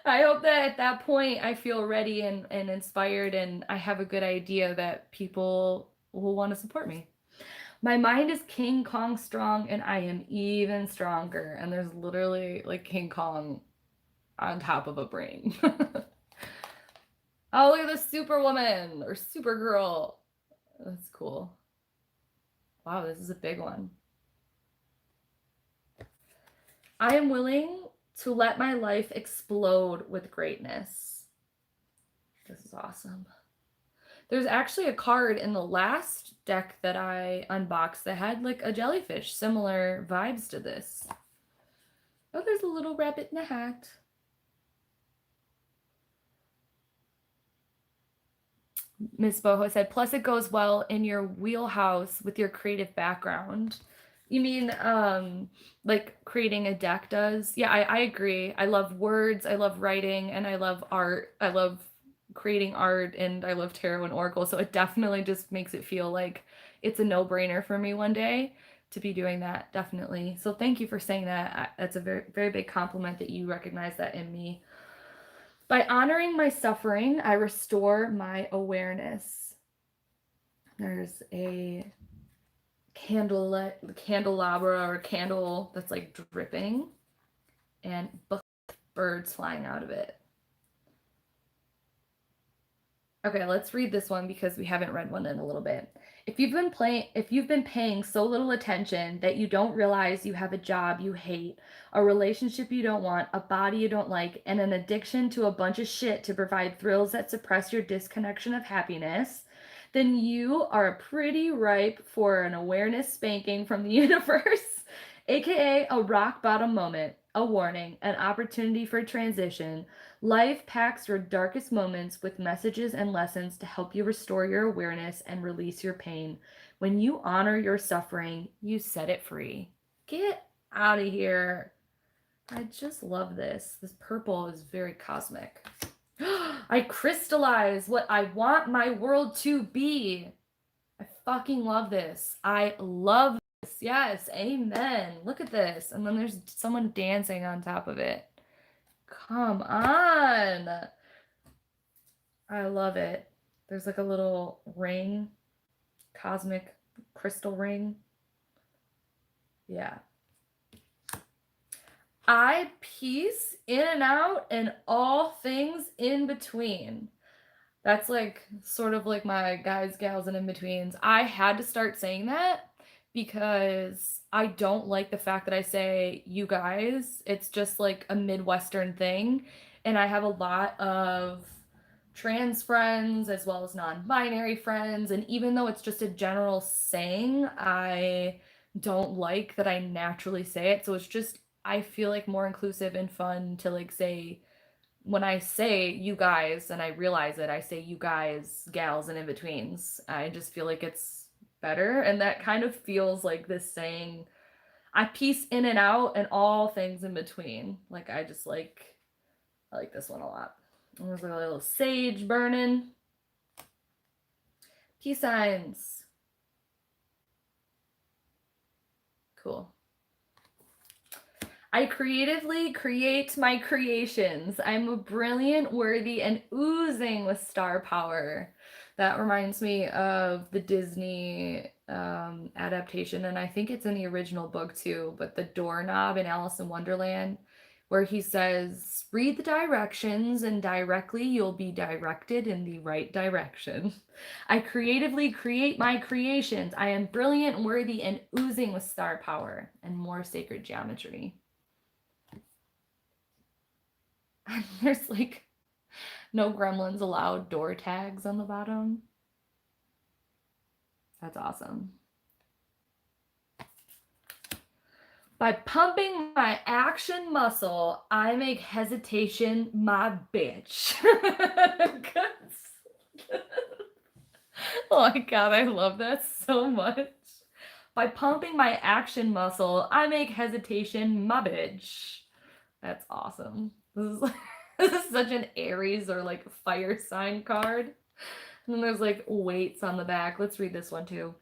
I hope that at that point I feel ready and inspired, and I have a good idea that people will want to support me. My mind is King Kong strong, and I am even stronger. And there's literally like King Kong on top of a brain. Oh, look at the Superwoman or Supergirl. That's cool. Wow, this is a big one. I am willing to let my life explode with greatness. This is awesome. There's actually a card in the last deck that I unboxed that had like a jellyfish, similar vibes to this. Oh, there's a little rabbit in a hat. Miss Boho said, plus it goes well in your wheelhouse with your creative background. You mean like creating a deck does? Yeah, I agree. I love words, I love writing, and I love art. I love creating art, and I love tarot and oracle. So it definitely just makes it feel like it's a no-brainer for me one day to be doing that, definitely. So thank you for saying that. That's a very, very big compliment that you recognize that in me. By honoring my suffering, I restore my awareness. There's a candelabra or candle that's like dripping, and birds flying out of it. Okay, let's read this one because we haven't read one in a little bit. If you've been paying so little attention that you don't realize you have a job you hate, a relationship you don't want, a body you don't like, and an addiction to a bunch of shit to provide thrills that suppress your disconnection of happiness, then you are pretty ripe for an awareness spanking from the universe, aka a rock bottom moment, a warning, an opportunity for transition. Life packs your darkest moments with messages and lessons to help you restore your awareness and release your pain. When you honor your suffering, you set it free. Get out of here. I just love this. This purple is very cosmic. I crystallize what I want my world to be. I fucking love this. I love this. Yes, amen. Look at this. And then there's someone dancing on top of it. Come on. I love it. There's like a little ring, cosmic crystal ring. Yeah. I peace in and out and all things in between. That's like sort of like my guys, gals, and in betweens. I had to start saying that because I don't like the fact that I say you guys. It's just like a Midwestern thing. And I have a lot of trans friends as well as non-binary friends. And even though it's just a general saying, I don't like that I naturally say it. So it's just, I feel like more inclusive and fun to like say, when I say you guys and I realize it, I say you guys, gals, and in betweens. I just feel like it's better. And that kind of feels like this saying, I piece in and out and all things in between. Like I like this one a lot. And there's like a little sage burning. Peace signs. Cool. I creatively create my creations. I'm a brilliant, worthy, and oozing with star power. That reminds me of the Disney adaptation, and I think it's in the original book too, but the doorknob in Alice in Wonderland, where he says, read the directions and directly you'll be directed in the right direction. I creatively create my creations. I am brilliant, worthy, and oozing with star power and more sacred geometry. There's like no gremlins allowed door tags on the bottom. That's awesome. By pumping my action muscle, I make hesitation my bitch. Oh my god, I love that so much. By pumping my action muscle, I make hesitation my bitch. That's awesome. This is such an Aries or like fire sign card. And then there's like weights on the back. Let's read this one too.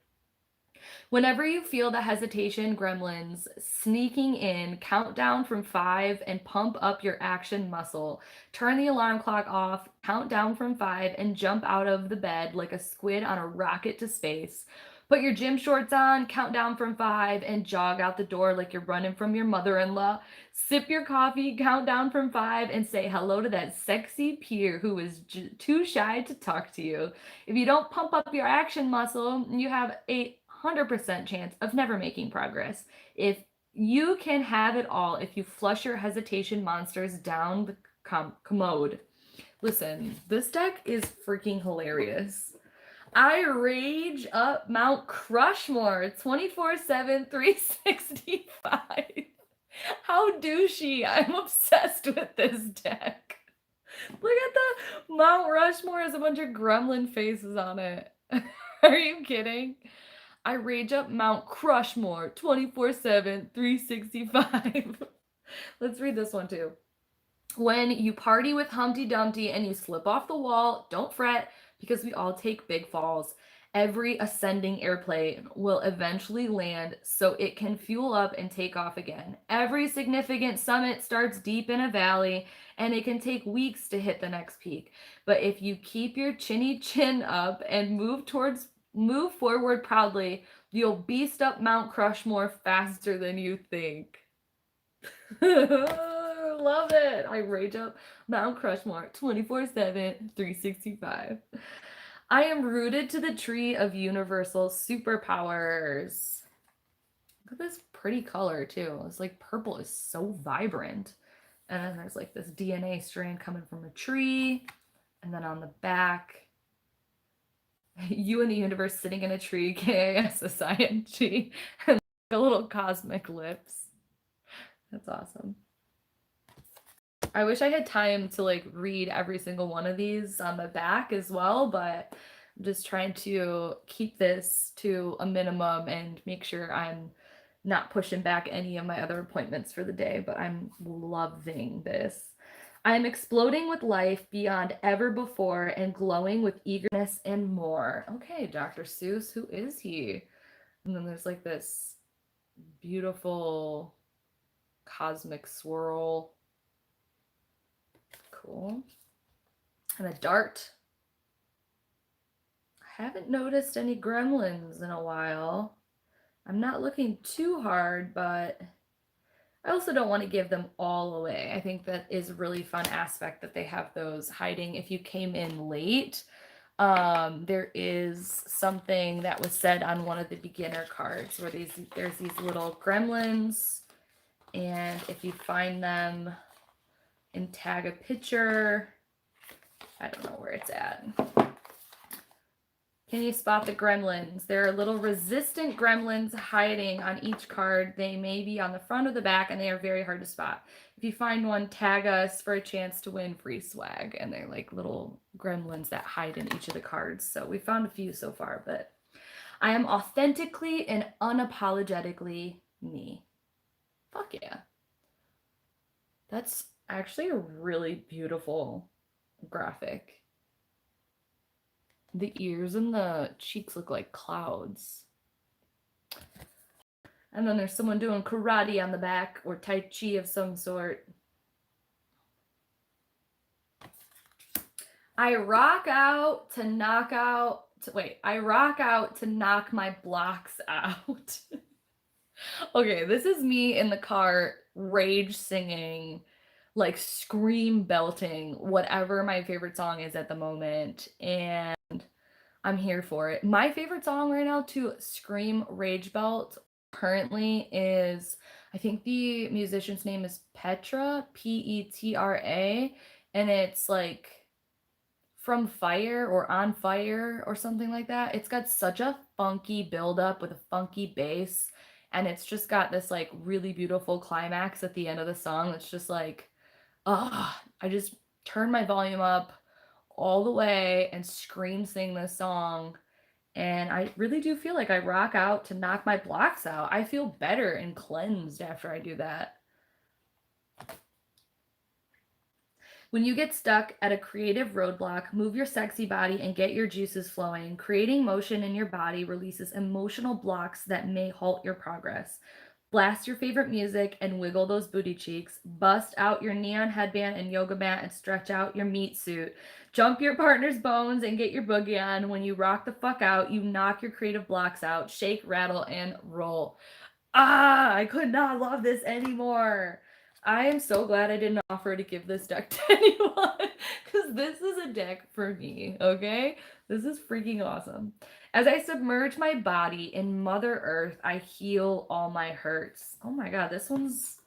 Whenever you feel the hesitation gremlins sneaking in, count down from 5 and pump up your action muscle. Turn the alarm clock off, count down from 5, and jump out of the bed like a squid on a rocket to space. Put your gym shorts on, count down from 5, and jog out the door like you're running from your mother-in-law. Sip your coffee, count down from 5, and say hello to that sexy peer who is too shy to talk to you. If you don't pump up your action muscle, you have a 100% chance of never making progress. If you can have it all, if you flush your hesitation monsters down the commode. Listen, this deck is freaking hilarious. I rage up Mount Crushmore 24/7, 365. How douchey. I'm obsessed with this deck. Look at the Mount Rushmore has a bunch of gremlin faces on it. Are you kidding? I rage up Mount Crushmore 24/7, 365. Let's read this one too. When you party with Humpty Dumpty and you slip off the wall, don't fret because we all take big falls. Every ascending airplane will eventually land so it can fuel up and take off again. Every significant summit starts deep in a valley and it can take weeks to hit the next peak. But if you keep your chinny chin up and move forward proudly, you'll beast up Mount Crushmore faster than you think. Love it. I rage up Mount Crushmore 24/7, 365. I am rooted to the tree of universal superpowers. Look at this pretty color too. It's like purple is so vibrant. And then there's like this DNA strand coming from a tree. And then on the back, you and the universe sitting in a tree, KASSING, and a little cosmic lips. That's awesome. I wish I had time to like read every single one of these on the back as well, but I'm just trying to keep this to a minimum and make sure I'm not pushing back any of my other appointments for the day, but I'm loving this. I'm exploding with life beyond ever before and glowing with eagerness and more. Okay, Dr. Seuss, who is he? And then there's like this beautiful cosmic swirl. Cool. And a dart. I haven't noticed any gremlins in a while. I'm not looking too hard, but I also don't want to give them all away. I think that is a really fun aspect that they have those hiding. If you came in late, there is something that was said on one of the beginner cards where there's these little gremlins, and if you find them and tag a picture, I don't know where it's at. Can you spot the gremlins? There are little resistant gremlins hiding on each card. They may be on the front or the back, and they are very hard to spot. If you find one, tag us for a chance to win free swag. And they're like little gremlins that hide in each of the cards. So we found a few so far, but I am authentically and unapologetically me. Fuck yeah. That's actually a really beautiful graphic. The ears and the cheeks look like clouds. And then there's someone doing karate on the back, or tai chi of some sort. I rock out to knock my blocks out. Okay, this is me in the car rage singing, like scream belting, whatever my favorite song is at the moment. And I'm here for it. My favorite song right now to scream rage belt currently is, I think the musician's name is Petra, Petra, and it's like From Fire or On Fire or something like that. It's got such a funky buildup with a funky bass, and it's just got this like really beautiful climax at the end of the song that's just like, I just turn my volume up all the way and scream sing this song. And I really do feel like I rock out to knock my blocks out. I feel better and cleansed after I do that. When you get stuck at a creative roadblock, move your sexy body and get your juices flowing. Creating motion in your body releases emotional blocks that may halt your progress. Blast your favorite music and wiggle those booty cheeks. Bust out your neon headband and yoga mat and stretch out your meat suit. Jump your partner's bones and get your boogie on. When you rock the fuck out, you knock your creative blocks out. Shake, rattle, and roll. I could not love this anymore. I am so glad I didn't offer to give this deck to anyone, because this is a deck for me, okay? This is freaking awesome. As I submerge my body in Mother Earth, I heal all my hurts. Oh my god, this one's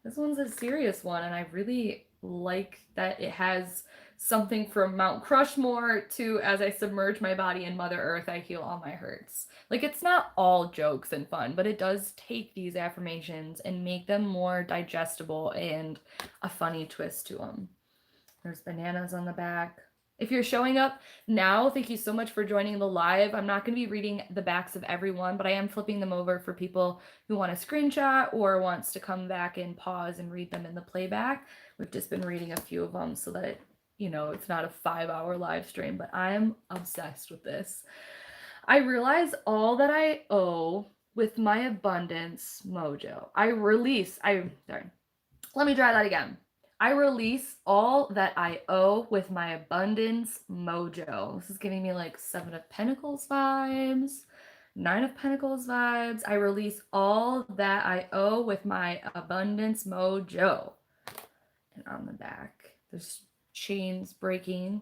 a serious one, and I really like that it has something from Mount Crushmore to as I submerge my body in Mother Earth, I heal all my hurts. Like, it's not all jokes and fun, but it does take these affirmations and make them more digestible and a funny twist to them. There's bananas on the back. If you're showing up now, thank you so much for joining the live. I'm not going to be reading the backs of everyone, but I am flipping them over for people who want to screenshot or wants to come back and pause and read them in the playback. We've just been reading a few of them so that, you know, it's not a 5-hour live stream, but I'm obsessed with this. I realize all that I owe with my abundance mojo. Let me try that again. I release all that I owe with my abundance mojo. This is giving me like 7 of Pentacles vibes, 9 of Pentacles vibes. I release all that I owe with my abundance mojo. And on the back, there's chains breaking.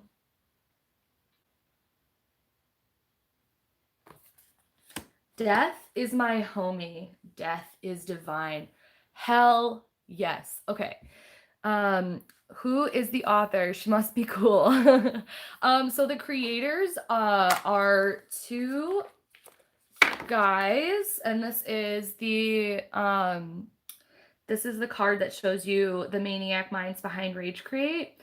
Death is my homie. Death is divine. Hell yes. Okay. Who is the author? She must be cool. So the creators are 2 guys, and this is the card that shows you the maniac minds behind Rage Create.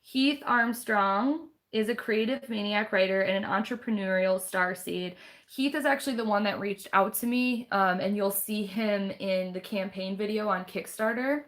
Heath Armstrong is a creative maniac writer and an entrepreneurial starseed. Heath is actually the one that reached out to me, and you'll see him in the campaign video on Kickstarter.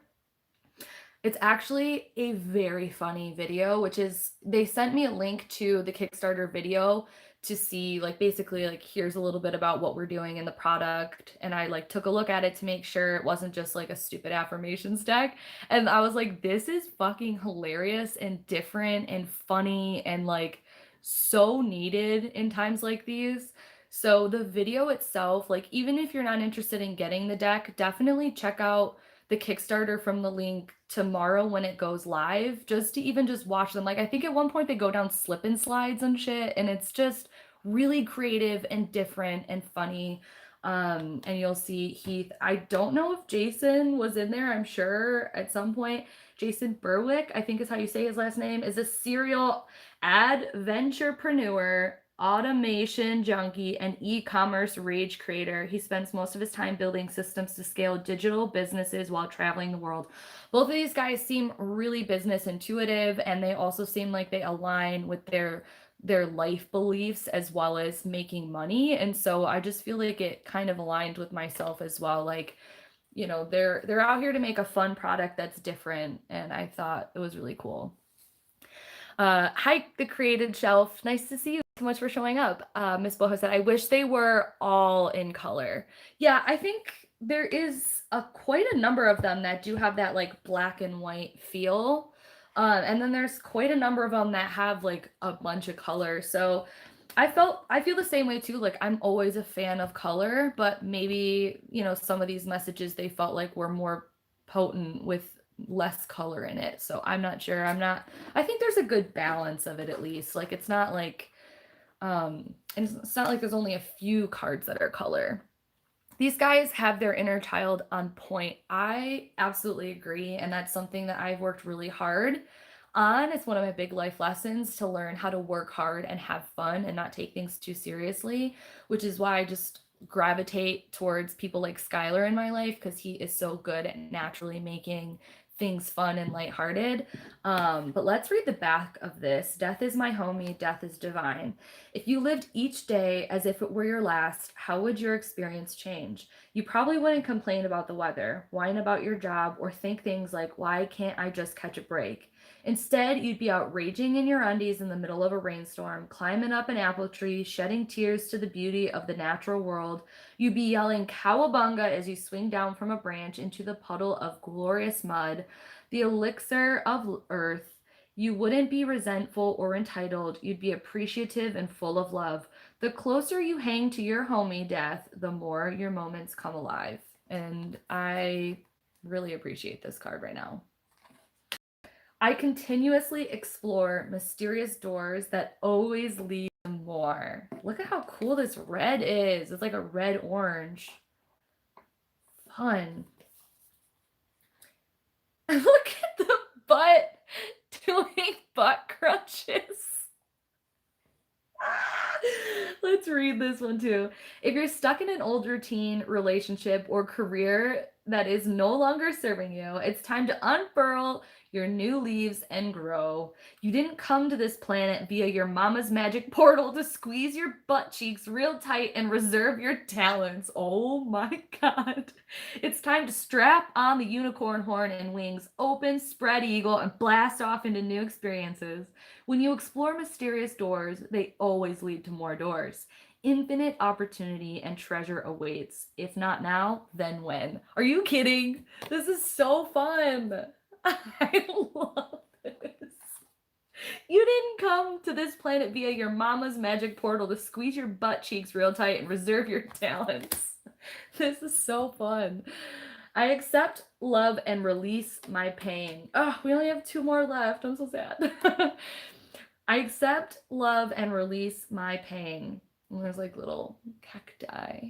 It's actually a very funny video, which is, they sent me a link to the Kickstarter video to see, like, basically, like, here's a little bit about what we're doing in the product. And I, like, took a look at it to make sure it wasn't just, like, a stupid affirmations deck. And I was like, this is fucking hilarious and different and funny and, like, so needed in times like these. So the video itself, like, even if you're not interested in getting the deck, definitely check out the Kickstarter from the link tomorrow when it goes live, just to even just watch them. Like, I think at one point they go down slip and slides and shit, and it's just really creative and different and funny. And you'll see Heath. I don't know if Jason was in there. I'm sure at some point. Jason Berwick, I think is how you say his last name, is a serial adventurepreneur, automation junkie, and e-commerce rage creator. He spends most of his time building systems to scale digital businesses while traveling the world. Both of these guys seem really business intuitive, and they also seem like they align with their their life beliefs as well as making money. And so I just feel like it kind of aligned with myself as well. Like, they're out here to make a fun product that's different, and I thought it was really cool. Hike the created shelf. Nice to see you. So much for showing up. Miss Boho said, I wish they were all in color. Yeah, I think there is quite a number of them that do have that like black and white feel. And then there's quite a number of them that have like a bunch of color. So I feel the same way too. Like I'm always a fan of color, but maybe, some of these messages they felt like were more potent with less color in it. So I'm not sure. I think there's a good balance of it at least. Like it's not like and it's not like there's only a few cards that are color. These guys have their inner child on point. I absolutely agree, and that's something that I've worked really hard on. It's one of my big life lessons to learn how to work hard and have fun and not take things too seriously, which is why I just gravitate towards people like Skylar in my life because he is so good at naturally making things fun and lighthearted. But let's read the back of this. Death is my homie, death is divine. If you lived each day as if it were your last, how would your experience change? You probably wouldn't complain about the weather, whine about your job, or think things like, why can't I just catch a break? Instead, you'd be out raging in your undies in the middle of a rainstorm, climbing up an apple tree, shedding tears to the beauty of the natural world. You'd be yelling cowabunga as you swing down from a branch into the puddle of glorious mud, the elixir of earth. You wouldn't be resentful or entitled. You'd be appreciative and full of love. The closer you hang to your homie, death, the more your moments come alive. And I really appreciate this card right now. I continuously explore mysterious doors that always lead to more. Look at how cool this red is. It's like a red orange. Fun. Look at the butt doing butt crunches. Let's read this one too. If you're stuck in an old routine, relationship, or career that is no longer serving you, it's time to unfurl your new leaves and grow. You didn't come to this planet via your mama's magic portal to squeeze your butt cheeks real tight and reserve your talents. Oh my God. It's time to strap on the unicorn horn and wings, open, spread eagle, and blast off into new experiences. When you explore mysterious doors, they always lead to more doors. Infinite opportunity and treasure awaits. If not now, then when? Are you kidding? This is so fun. I love this. You didn't come to this planet via your mama's magic portal to squeeze your butt cheeks real tight and reserve your talents. This is so fun. I accept, love, and release my pain. Oh, we only have 2 more left. I'm so sad. I accept, love, and release my pain. And there's like little cacti.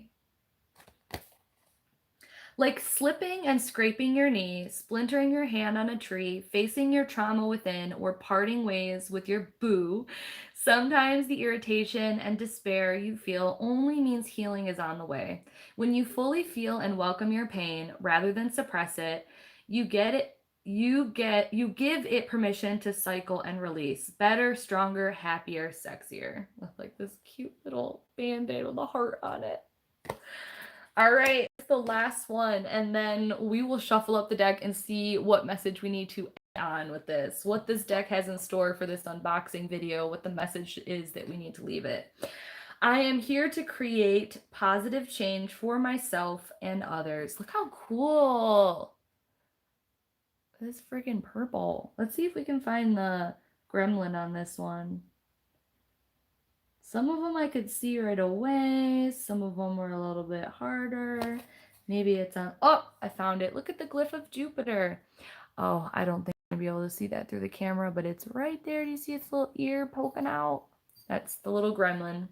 Like slipping and scraping your knee, splintering your hand on a tree, facing your trauma within, or parting ways with your boo, sometimes the irritation and despair you feel only means healing is on the way. When you fully feel and welcome your pain rather than suppress it, you give it permission to cycle and release. Better, stronger, happier, sexier. With like this cute little band-aid with a heart on it. All right, it's the last one, and then we will shuffle up the deck and see what message we need to add on with this, what this deck has in store for this unboxing video, what the message is that we need to leave it. I am here to create positive change for myself and others. Look how cool. This is freaking purple. Let's see if we can find the gremlin on this one. Some of them I could see right away. Some of them were a little bit harder. Maybe it's on, oh, I found it. Look at the glyph of Jupiter. Oh, I don't think I'm gonna be able to see that through the camera, but it's right there. Do you see its little ear poking out? That's the little gremlin.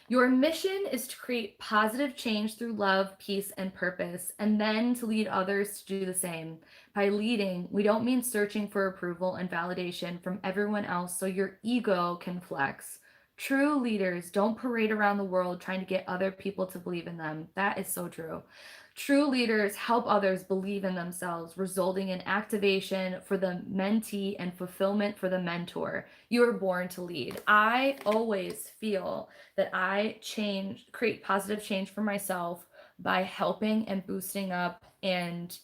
Your mission is to create positive change through love, peace, and purpose, and then to lead others to do the same. By leading, we don't mean searching for approval and validation from everyone else so your ego can flex. True leaders don't parade around the world trying to get other people to believe in them. That is so true. True leaders help others believe in themselves, resulting in activation for the mentee and fulfillment for the mentor. You are born to lead. I always feel that I create positive change for myself by helping and boosting up and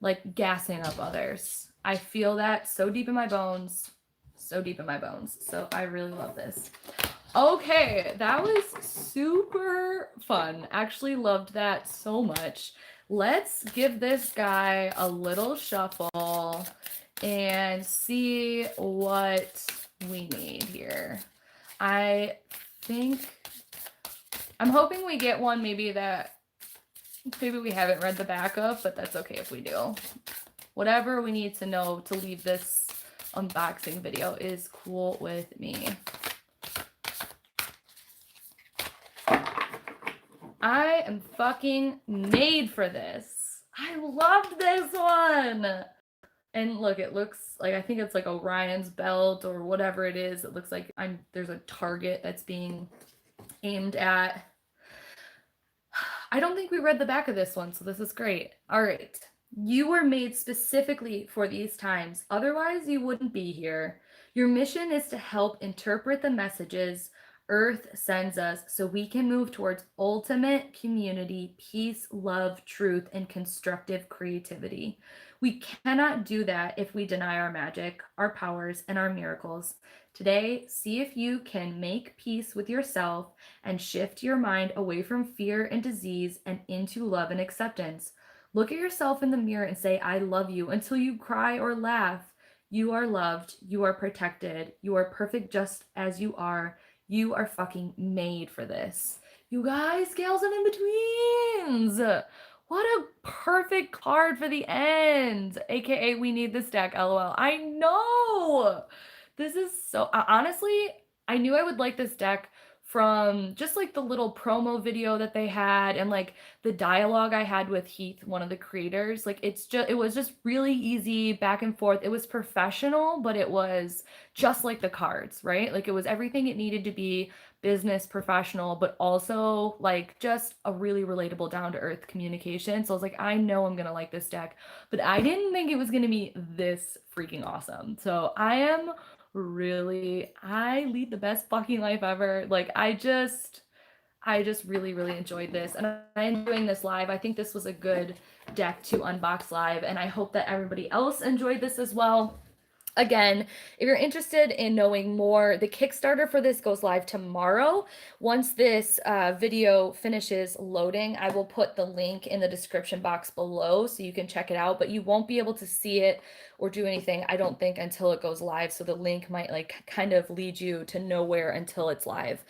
like gassing up others. I feel that so deep in my bones, so deep in my bones. So I really love this. Okay, that was super fun. Actually loved that so much. Let's give this guy a little shuffle and see what we need here. I'm hoping we get one maybe we haven't read the back of, but that's okay if we do. Whatever we need to know to leave this unboxing video is cool with me. I am fucking made for this. I loved this one. And look, it looks like, I think it's like Orion's belt or whatever it is. It looks like there's a target that's being aimed at. I don't think we read the back of this one, so this is great. All right. You were made specifically for these times. Otherwise, you wouldn't be here. Your mission is to help interpret the messages Earth sends us so we can move towards ultimate community, peace, love, truth, and constructive creativity. We cannot do that if we deny our magic, our powers, and our miracles. Today, see if you can make peace with yourself and shift your mind away from fear and disease and into love and acceptance. Look at yourself in the mirror and say, I love you until you cry or laugh. You are loved. You are protected. You are perfect just as you are. You are fucking made for this. You guys, scales and in-betweens. What a perfect card for the end. AKA, we need this deck, LOL. I know. This is so, honestly, I knew I would like this deck from just like the little promo video that they had and like the dialogue I had with Heath, one of the creators. Like it was just really easy back and forth. It was professional, but it was just like the cards, right? Like it was everything it needed to be, business professional, but also like just a really relatable down to earth communication. So I was like, I know I'm going to like this deck, but I didn't think it was going to be this freaking awesome. So I lead the best fucking life ever. Like I just really, really enjoyed this, and I'm doing this live. I think this was a good deck to unbox live, and I hope that everybody else enjoyed this as well. Again, if you're interested in knowing more, the Kickstarter for this goes live tomorrow. Once this video finishes loading, I will put the link in the description box below so you can check it out, but you won't be able to see it or do anything, I don't think, until it goes live. So the link might like kind of lead you to nowhere until it's live.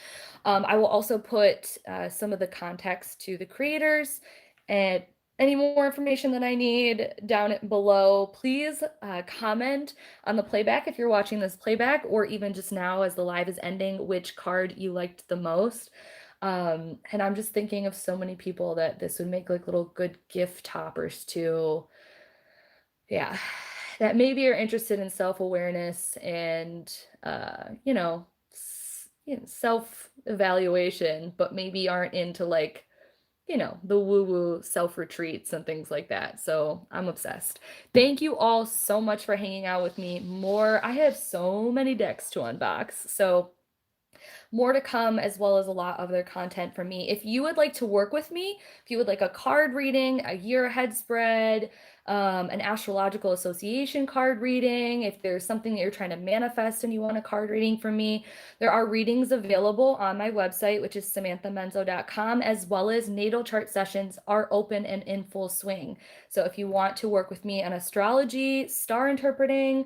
I will also put some of the context to the creators and any more information that I need down below. Please comment on the playback if you're watching this playback, or even just now as the live is ending, which card you liked the most. And I'm just thinking of so many people that this would make like little good gift toppers too. Yeah, that maybe are interested in self-awareness and self-evaluation, but maybe aren't into like the woo-woo self-retreats and things like that. So I'm obsessed. Thank you all so much for hanging out with me. I have so many decks to unbox. So more to come, as well as a lot of other content from me. If you would like to work with me, if you would like a card reading, a year ahead spread, an astrological association card reading, if there's something that you're trying to manifest and you want a card reading from me, there are readings available on my website, which is samanthamenzo.com, as well as natal chart sessions are open and in full swing. So if you want to work with me on astrology, star interpreting,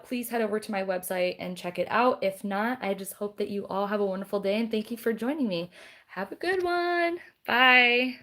please head over to my website and check it out. If not, I just hope that you all have a wonderful day, and thank you for joining me. Have a good one. Bye.